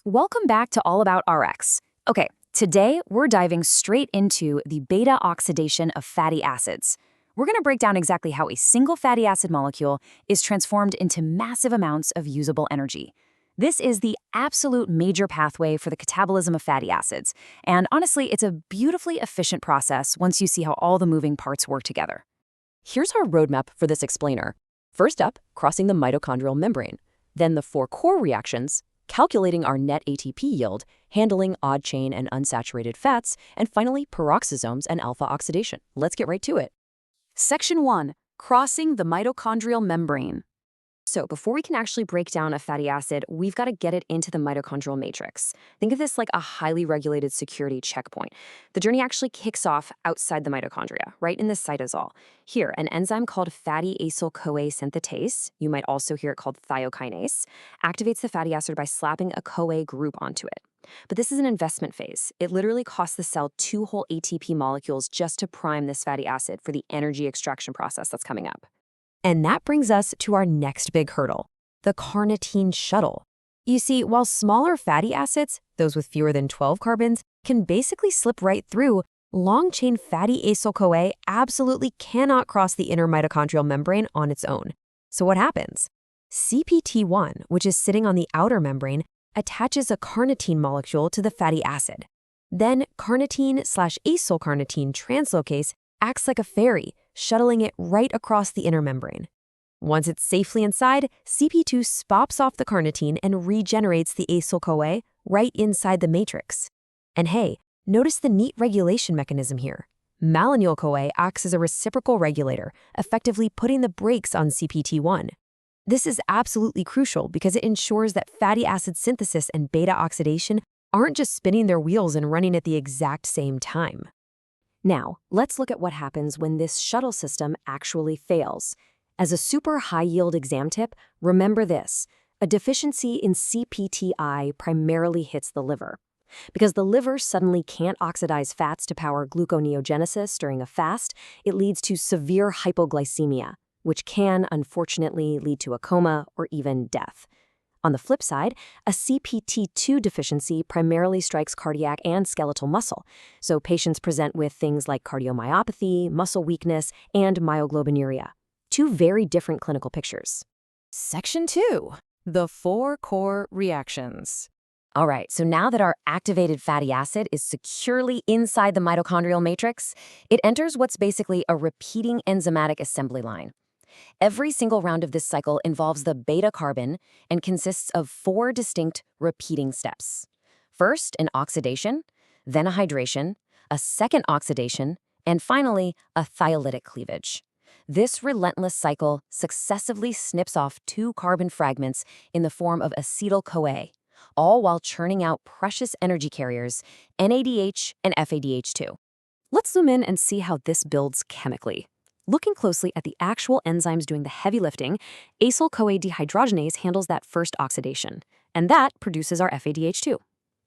Welcome back to All About RX. Okay, today we're diving straight into the beta-oxidation of fatty acids. We're going to break down exactly how a single fatty acid molecule is transformed into massive amounts of usable energy. This is the absolute major pathway for the catabolism of fatty acids, and honestly, it's a beautifully efficient process once you see how all the moving parts work together. Here's our roadmap for this explainer. First up, crossing the mitochondrial membrane. Then the 4 core reactions, calculating our net ATP yield, handling odd chain and unsaturated fats, and finally peroxisomes and alpha oxidation. Let's get right to it. Section 1. Crossing the mitochondrial membrane. So before we can actually break down a fatty acid, we've got to get it into the mitochondrial matrix. Think of this like a highly regulated security checkpoint. The journey actually kicks off outside the mitochondria, right in the cytosol. Here, an enzyme called fatty acyl-CoA synthetase, you might also hear it called thiokinase, activates the fatty acid by slapping a CoA group onto it. But this is an investment phase. It literally costs the cell 2 whole ATP molecules just to prime this fatty acid for the energy extraction process that's coming up. And that brings us to our next big hurdle, the Carnitine Shuttle. You see, while smaller fatty acids, those with fewer than 12 carbons, can basically slip right through, long-chain fatty acyl-CoA absolutely cannot cross the inner mitochondrial membrane on its own. So what happens? CPT-I, which is sitting on the outer membrane, attaches a carnitine molecule to the fatty acid. Then carnitine/acyl-carnitine translocase acts like a ferry, shuttling it right across the inner membrane. Once it's safely inside, CP2 spops off the carnitine and regenerates the acyl-CoA right inside the matrix. And hey, notice the neat regulation mechanism here. Malonyl-CoA acts as a reciprocal regulator, effectively putting the brakes on CPT-I. This is absolutely crucial because it ensures that fatty acid synthesis and beta-oxidation aren't just spinning their wheels and running at the exact same time. Now, let's look at what happens when this shuttle system actually fails. As a super high-yield exam tip, remember this. A deficiency in CPT-I primarily hits the liver. Because the liver suddenly can't oxidize fats to power gluconeogenesis during a fast, it leads to severe hypoglycemia, which can, unfortunately, lead to a coma or even death. On the flip side, a CPT-II deficiency primarily strikes cardiac and skeletal muscle, so patients present with things like cardiomyopathy, muscle weakness, and myoglobinuria. 2 very different clinical pictures. Section 2. The 4 core reactions. All right, so now that our activated fatty acid is securely inside the mitochondrial matrix, it enters what's basically a repeating enzymatic assembly line. Every single round of this cycle involves the beta carbon and consists of 4 distinct repeating steps. First, an oxidation, then a hydration, a second oxidation, and finally, a thiolytic cleavage. This relentless cycle successively snips off 2 carbon fragments in the form of acetyl-CoA, all while churning out precious energy carriers, NADH and FADH2. Let's zoom in and see how this builds chemically. Looking closely at the actual enzymes doing the heavy lifting, acyl-CoA dehydrogenase handles that first oxidation, and that produces our FADH2.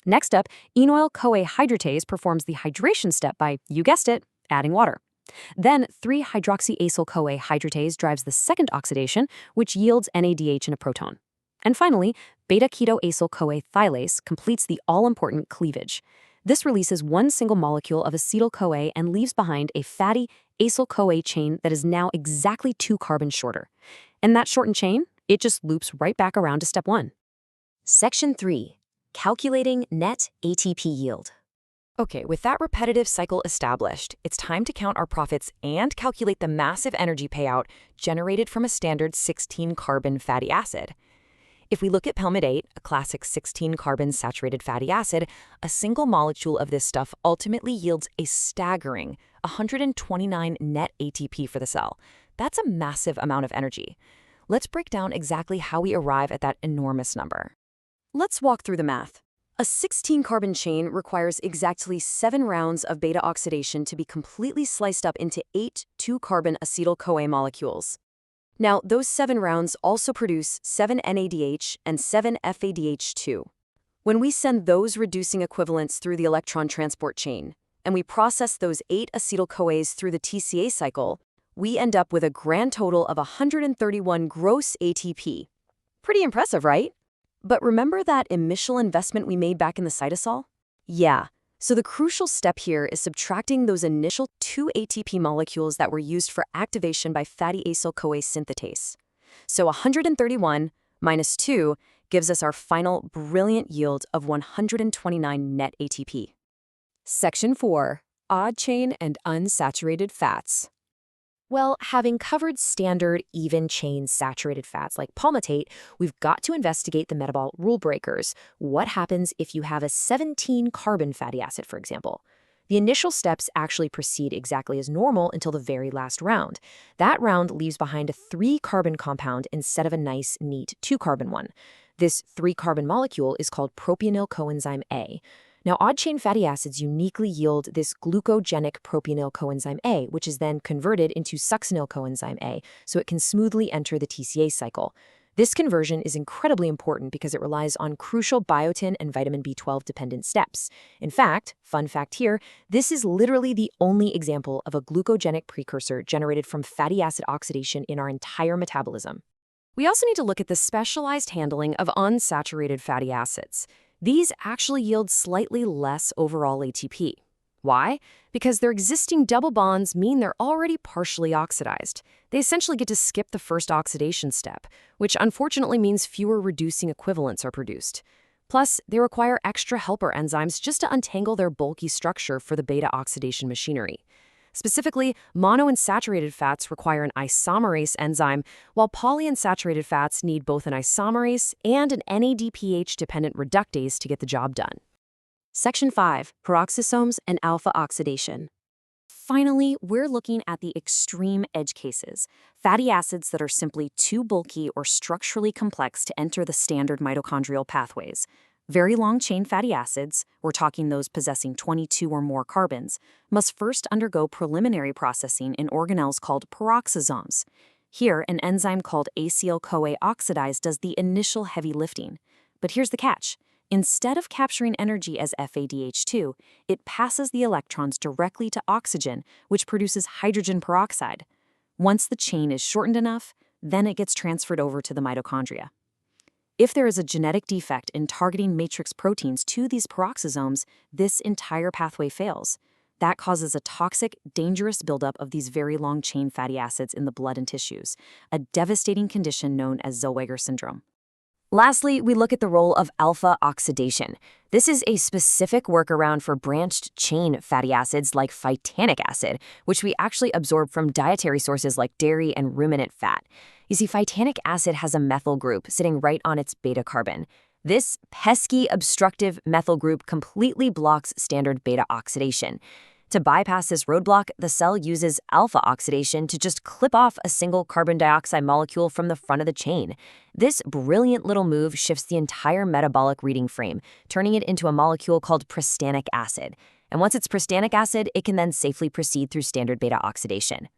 Next up, enoyl-CoA hydratase performs the hydration step by, you guessed it, adding water. Then 3-hydroxyacyl-CoA hydratase drives the second oxidation, which yields NADH and a proton. And finally, beta-ketoacyl-CoA thiolase completes the all-important cleavage. This releases 1 single molecule of acetyl-CoA and leaves behind a fatty acyl-CoA chain that is now exactly 2 carbons shorter. And that shortened chain, it just loops right back around to step 1. Section 3. Calculating net ATP yield. Okay, with that repetitive cycle established, it's time to count our profits and calculate the massive energy payout generated from a standard 16-carbon fatty acid. If we look at palmitate, a classic 16-carbon saturated fatty acid, a single molecule of this stuff ultimately yields a staggering 129 net ATP for the cell. That's a massive amount of energy. Let's break down exactly how we arrive at that enormous number. Let's walk through the math. A 16-carbon chain requires exactly 7 rounds of beta-oxidation to be completely sliced up into 8 2-carbon acetyl-CoA molecules. Now, those 7 rounds also produce 7 NADH and 7 FADH2. When we send those reducing equivalents through the electron transport chain, and we process those 8 acetyl-CoAs through the TCA cycle, we end up with a grand total of 131 gross ATP. Pretty impressive, right? But remember that initial investment we made back in the cytosol? Yeah. So the crucial step here is subtracting those initial 2 ATP molecules that were used for activation by fatty acyl-CoA synthetase. So 131 minus 2 gives us our final brilliant yield of 129 net ATP. Section 4. Odd chain and unsaturated fats. Well, having covered standard even-chain saturated fats like palmitate, we've got to investigate the metabolic rule breakers. What happens if you have a 17-carbon fatty acid, for example? The initial steps actually proceed exactly as normal until the very last round. That round leaves behind a 3-carbon compound instead of a nice, neat 2-carbon one. This 3-carbon molecule is called propionyl coenzyme A. Now, odd-chain fatty acids uniquely yield this glucogenic propionyl coenzyme A, which is then converted into succinyl coenzyme A, so it can smoothly enter the TCA cycle. This conversion is incredibly important because it relies on crucial biotin and vitamin B12-dependent steps. In fact, fun fact here, this is literally the only example of a glucogenic precursor generated from fatty acid oxidation in our entire metabolism. We also need to look at the specialized handling of unsaturated fatty acids. These actually yield slightly less overall ATP. Why? Because their existing double bonds mean they're already partially oxidized. They essentially get to skip the first oxidation step, which unfortunately means fewer reducing equivalents are produced. Plus, they require extra helper enzymes just to untangle their bulky structure for the beta-oxidation machinery. Specifically, monounsaturated fats require an isomerase enzyme, while polyunsaturated fats need both an isomerase and an NADPH-dependent reductase to get the job done. Section 5. Peroxisomes and alpha oxidation. Finally, we're looking at the extreme edge cases, fatty acids that are simply too bulky or structurally complex to enter the standard mitochondrial pathways. Very long-chain fatty acids, we're talking those possessing 22 or more carbons, must first undergo preliminary processing in organelles called peroxisomes. Here, an enzyme called acyl-CoA oxidase does the initial heavy lifting. But here's the catch. Instead of capturing energy as FADH2, it passes the electrons directly to oxygen, which produces hydrogen peroxide. Once the chain is shortened enough, then it gets transferred over to the mitochondria. If there is a genetic defect in targeting matrix proteins to these peroxisomes, this entire pathway fails. That causes a toxic, dangerous buildup of these very long-chain fatty acids in the blood and tissues, a devastating condition known as Zellweger syndrome. Lastly, we look at the role of alpha oxidation. This is a specific workaround for branched-chain fatty acids like phytanic acid, which we actually absorb from dietary sources like dairy and ruminant fat. You see, phytanic acid has a methyl group sitting right on its beta carbon. This pesky, obstructive methyl group completely blocks standard beta oxidation. To bypass this roadblock, the cell uses alpha oxidation to just clip off a single carbon dioxide molecule from the front of the chain. This brilliant little move shifts the entire metabolic reading frame, turning it into a molecule called pristanic acid. And once it's pristanic acid, it can then safely proceed through standard beta oxidation.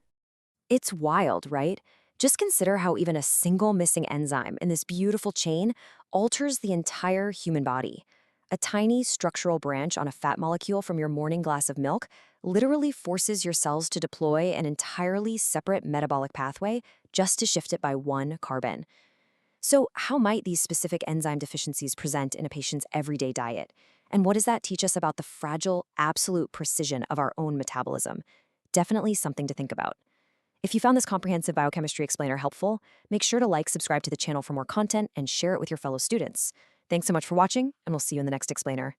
It's wild, right? Just consider how even a single missing enzyme in this beautiful chain alters the entire human body. A tiny structural branch on a fat molecule from your morning glass of milk literally forces your cells to deploy an entirely separate metabolic pathway just to shift it by 1 carbon. So how might these specific enzyme deficiencies present in a patient's everyday diet? And what does that teach us about the fragile, absolute precision of our own metabolism? Definitely something to think about. If you found this comprehensive biochemistry explainer helpful, make sure to like, subscribe to the channel for more content, and share it with your fellow students. Thanks so much for watching, and we'll see you in the next explainer.